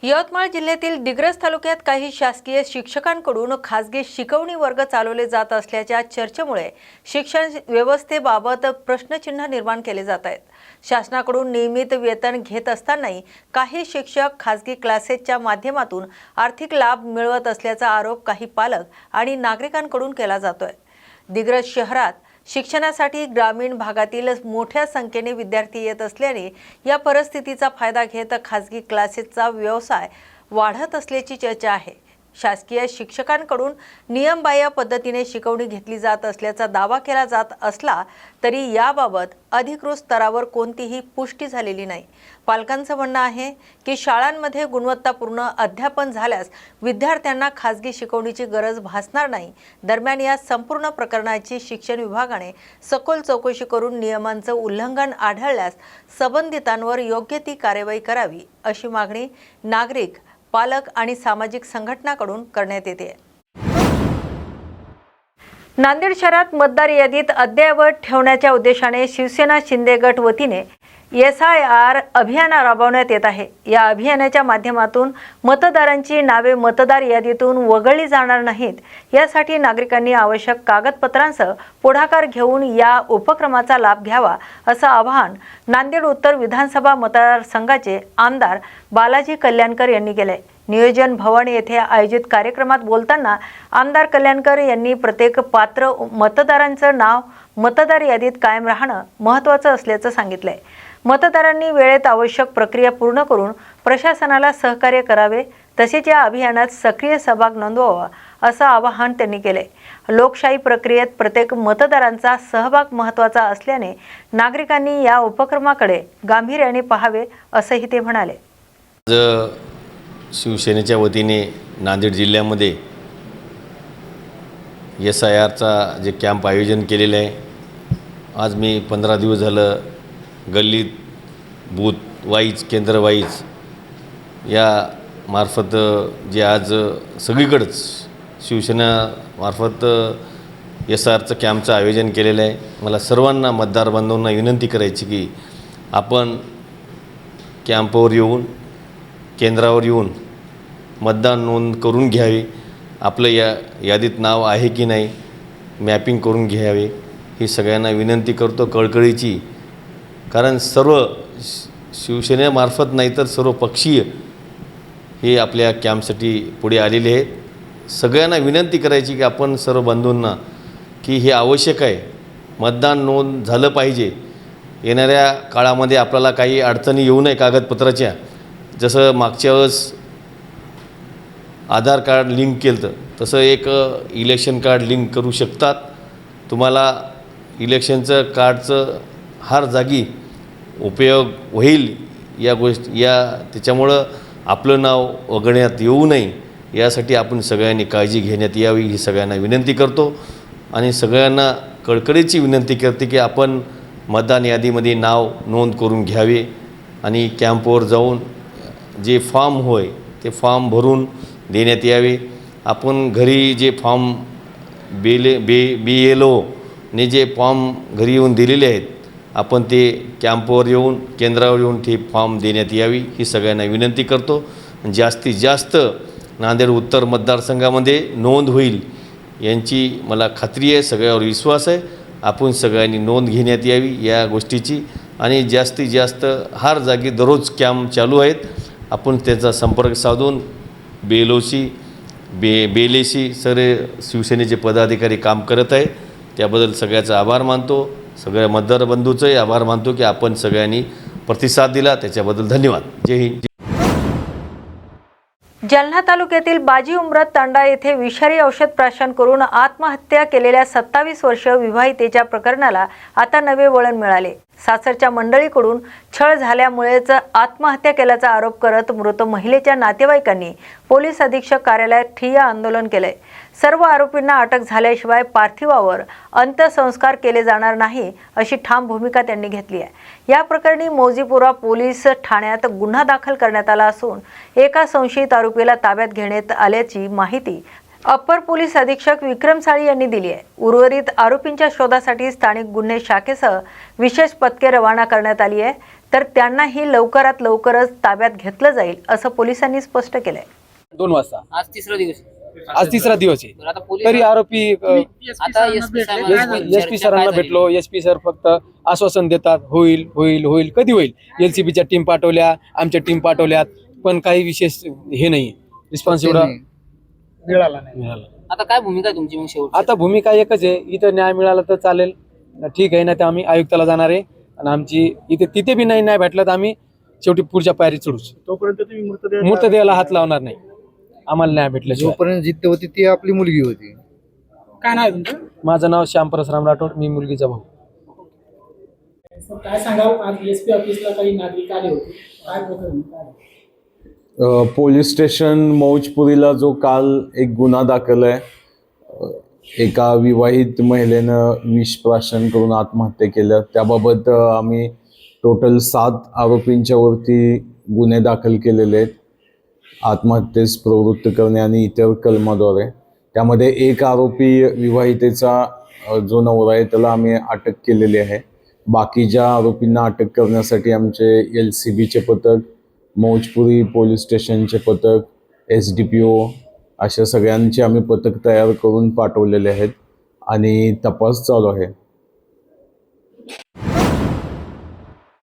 यवतमाळ जिल्ह्यातील दिग्रस तालुक्यात काही शासकीय शिक्षकांकडून खासगी शिकवणी वर्ग चालवले जात असल्याच्या चर्चेमुळे शिक्षण व्यवस्थेबाबत प्रश्नचिन्ह निर्माण केले जात आहेत। शासनाकडून नियमित वेतन घेत असतानाही काही शिक्षक खासगी क्लासेसच्या माध्यमातून आर्थिक लाभ मिळवत असल्याचा आरोप काही पालक आणि नागरिकांकडून केला जातोय। दिग्रस शहरात शिक्षणासाठी ग्रामीण भागातील मोठ्या संख्येने विद्यार्थी येत असल्याने या परिस्थितीचा फायदा घेत खासगी क्लासेसचा व्यवसाय वाढत असल्याची चर्चा आहे। शासकीय शिक्षकांकडून नियमबाह्य पद्धतीने शिकवणी घेतली जात असल्याचा दावा केला जात असला तरी याबाबत अधिकृत स्तरावर कोणतीही पुष्टी झालेली नाही। पालकांचं म्हणणं आहे की शाळांमध्ये गुणवत्तापूर्ण अध्यापन झाल्यास विद्यार्थ्यांना खासगी शिकवणीची गरज भासणार नाही। दरम्यान या संपूर्ण प्रकरणाची शिक्षण विभागाने सखोल चौकशी करून नियमांचं उल्लंघन आढळल्यास संबंधितांवर योग्य ती कार्यवाही करावी अशी मागणी नागरिक, पालक आणि सामाजिक संघटनांकडून करण्यात येते। नांदेड शहरात मतदार यादीत अद्ययावत ठेवण्याच्या उद्देशाने शिवसेना शिंदे गट वतीने SIR अभियान राबवण्यात येत आहे। या अभियानाच्या माध्यमातून मतदारांची नावे मतदार यादीतून वगळली जाणार नाहीत यासाठी नागरिकांनी आवश्यक कागदपत्रांसह पुढाकार घेऊन या उपक्रमाचा लाभ घ्यावा असं आवाहन नांदेड उत्तर विधानसभा मतदारसंघाचे आमदार बालाजी कल्याणकर यांनी केले। नियोजन भवन येथे आयोजित कार्यक्रमात बोलताना आमदार कल्याणकर यांनी प्रत्येक पात्र मतदारांचं नाव मतदार यादीत कायम राहणं महत्त्वाचं असल्याचं सांगितलंय। मतदारांनी वेळेत आवश्यक प्रक्रिया पूर्ण करून प्रशासनाला सहकार्य करावे तसेच या अभियानात सक्रिय सहभाग नोंदवावा असं आवाहन त्यांनी केले। लोकशाही प्रक्रियेत प्रत्येक मतदारांचा सहभाग महत्त्वाचा असल्याने नागरिकांनी या उपक्रमाकडे गांभीर्याने पाहावे असंही ते म्हणाले। शिवसेनेच्या वतीने नांदेड जिल्ह्यामध्ये SIRचा जे कॅम्प आयोजन केलेलं आहे। आज मी 15 दिवस झालं गल्लीत बूथ वाईज केंद्र वाईज या मार्फत जे आज सगळीकडेच शिवसेना मार्फत SIRचं कॅम्पचं आयोजन केलेलं आहे। मला सर्वांना मतदार बांधवांना विनंती करायची की आपण कॅम्पवर येऊन केंद्रावर येऊन मतदान नोंद करून घ्यावी। आपलं या यादीत नाव आहे की नाही मॅपिंग करून घ्यावे ही सगळ्यांना विनंती करतो कळकळीची। कारण सर्व शिवसेनेमार्फत नाही तर सर्व पक्षीय हे आपल्या कॅम्पसाठी पुढे आलेले आहेत। सगळ्यांना विनंती करायची की आपण सर्व बंधूंना की हे आवश्यक आहे, मतदान नोंद झालं पाहिजे। येणाऱ्या काळामध्ये आपल्याला काही अडचणी येऊ नये कागदपत्राच्या। जसं मागच्या वेळेस आधार कार्ड लिंक केलं तसं एक इलेक्शन कार्ड लिंक करू शकतात। तुम्हाला इलेक्शनचं कार्डचं हर जागी उपयोग होईल या त्याच्यामुळं आपलं नाव वगळण्यात येऊ नये यासाठी आपण सगळ्यांनी काळजी घेण्यात यावी ही सगळ्यांना विनंती करतो। आणि सगळ्यांना कळकळीची विनंती करते की आपण मतदान यादीमध्ये नाव नोंद करून घ्यावे आणि कॅम्पवर जाऊन जे फॉर्म होय ते फॉर्म भरून देण्यात यावे। आपण घरी जे फॉर्म BLOने जे फॉर्म घरी येऊन दिलेले आहेत आपण ते कॅम्पवर येऊन केंद्रावर येऊन ते फॉर्म देण्यात यावी ही सगळ्यांना विनंती करतो। जास्तीत जास्त नांदेड उत्तर मतदारसंघामध्ये नोंद होईल यांची मला खात्री आहे, सगळ्यावर विश्वास आहे। आपण सगळ्यांनी नोंद घेण्यात यावी या गोष्टीची आणि जास्तीत जास्त हर जागी दररोज कॅम्प चालू आहेत। आपण त्याचा संपर्क साधून बेलेशी सर्व शिवसेनेचे पदाधिकारी काम करत आहे। त्याबद्दल सगळ्याचा आभार मानतो, सगळ्या मतदार बंधूंचाही आभार मानतो की आपण सगळ्यांनी प्रतिसाद दिला त्याच्याबद्दल धन्यवाद। जय हिंद। जालना तालुक्यातील बाजी उमरत तांडा येथे विषारी औषध प्राशन करून आत्महत्या केलेल्या 27 वर्षीय विवाहितेच्या प्रकरणाला आता नवे वळण मिळाले। सासरच्या मंडळीकडून छळ झाल्यामुळेच आत्महत्या केल्याचा आरोप करत मृत महिलेच्या नातेवाईकांनी पोलीस अधीक्षक कार्यालयात ठिय्या आंदोलन केले। सर्व आरोपींना अटक झाल्याशिवाय पार्थिवावर अंत्यसंस्कार केले जाणार नाही अशी ठाम भूमिका त्यांनी घेतली आहे। या प्रकरणी मौजीपुरा पोलीस ठाण्यात गुन्हा दाखल करण्यात आला असून एका संशयित आरोपीला ताब्यात घेण्यात आल्याची माहिती अप्पर पोलीस अधीक्षक विक्रम साळी यांनी दिली आहे। उर्वरित आरोपींच्या शोधासाठी स्थानिक गुन्हे शाखेसह विशेष पथके रवाना करण्यात आली आहे। तर त्यांनाही लवकरात लवकरच ताब्यात घेतलं जाईल असं पोलिसांनी स्पष्ट केलंय. 2 वाजता आज तिसरा दिवस आज तिसरा दिवस आहे. बरं, आता पोलीस तरी आरोपी आता एसपी एसपी सरांना भेटलो. एसपी सर फक्त आश्वासन देतात, होईल होईल होईल. कधी होईल? LCBच्या टीम पाठवल्या, आमच्या टीम पाठवल्यात, पण काही विशेष हे नाही, रिस्पॉन्स एवढा मिळाला. आता काय भूमिका आहे तुमची मग शेवट? आता भूमिका एकच आहे, इथं न्याय मिळाला तर चालेल, ठीक आहे ना, तर आम्ही आयुक्ताला जाणार आहे. आणि आमची तिथे बी नाही न्याय भेटला तर आम्ही शेवटी पुढच्या पायरी चढूच. तोपर्यंत तुम्ही मृतदेहाला हात लावणार नाही आम्हाला न्याय भेटल्याशिवाय. जोपर्यंत जिद्द होती ती आपली मुलगी होती. काय नाव आहे तुमचं? माझं नाव श्याम परसराम राठोड, मी मुलगीचा भाऊ. काय सांगाल, आज एसपी ऑफिसला काही नागरिक आले होते, काय प्रकरण काय? पोलीस स्टेशन मौजपुरीला जो काल एक गुन्हा दाखल आहे, एका विवाहित महिलेनं विष प्राशन करून आत्महत्या केल्या, त्याबाबत आम्ही टोटल 7 आरोपींच्या वरती गुन्हे दाखल केलेले आहेत आत्महत्येस प्रवृत्त करणे आणि इतर कलमाद्वारे. त्यामध्ये एक आरोपी विवाहितेचा जो नवरा आहे त्याला आम्ही अटक केलेली आहे. बाकीच्या आरोपींना अटक करण्यासाठी आमचे LCBचे पथक, मौजपुरी पोलीस स्टेशनचे पथक, SDPO अशा सगळ्यांचे आम्ही पथक तयार करून पाठवलेले आहेत आणि तपास चालू आहे.